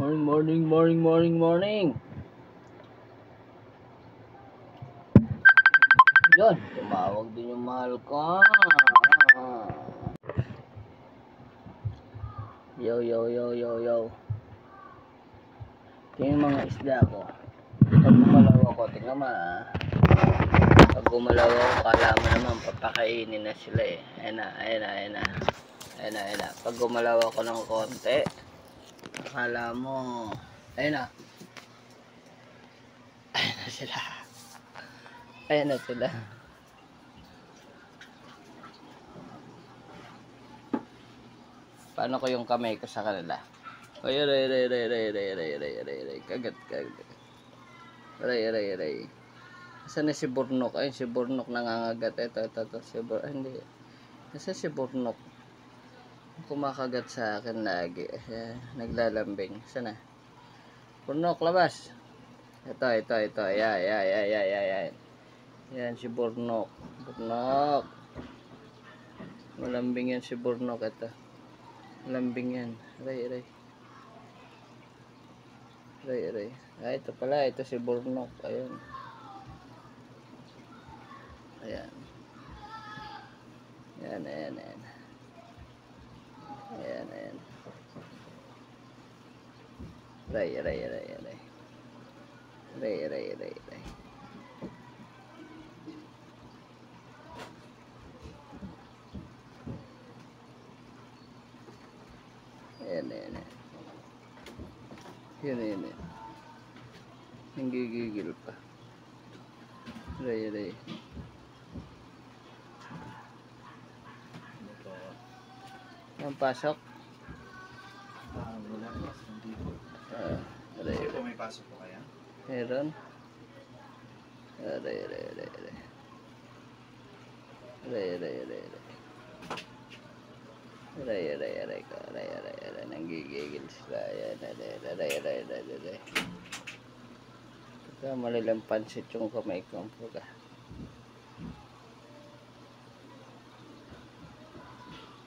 Morning. Yun, tumawag din yung mahal ko. Yo. Ito yung mga isda ko. Pag gumalaw ako, tingnan mo Pag gumalaw ako, kala mo naman papakainin na sila eh. Ayan na. Pag gumalaw ako ng konti, akala mo, ayan na sila. Paano ko yung kamay ko sa kanila? Ay. Kagat. Aray. Saan na si Burnok? Ay, si Burnok nangangagat. Ito. Hindi. Nasa si Burnok? Kumakagat sa akin lagi. Naglalambing. Saan na? Burnok, labas. Ito. Ayan. Yan si Burnok. Malambing yan si Burnok. Ito. Malambing yan. Aray. Ay, ito pala. Ito si Burnok. Ayan. Ayan. Aray. Yan. Nanggigigil pa. Aray. Ang pasok? Wala mas, hindi po. Aray. Hindi po may pasok po kaya? Meron? Aray. Nanggigigil sila. Aray. Ito, malilang pansit yung kamay ko.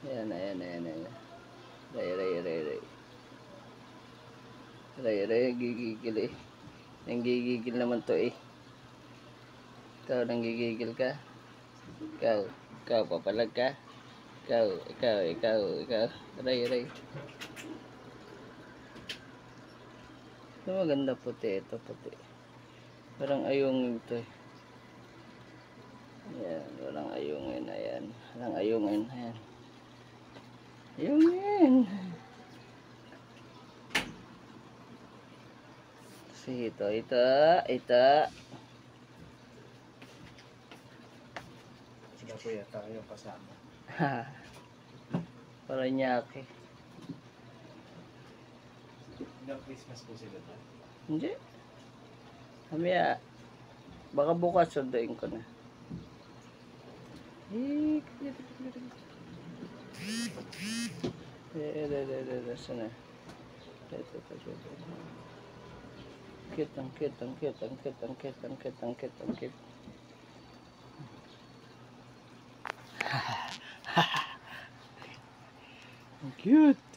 Ayan. Aray, gigigil eh. Nanggigigil naman to eh. Ikaw, nanggigigil ka? Ikaw, papalag ka? Ikaw. Aray. Ito maganda puti. Parang ayungin to eh. Ayan, walang ayungin. Ayan. Ayungin. Si ito. Sila po yata yung kasama. Paranaque. Christmas po sila na. Hindi. Mamaya, baka bukas sunduin ko na. Sana. Ito. Cute. Cute.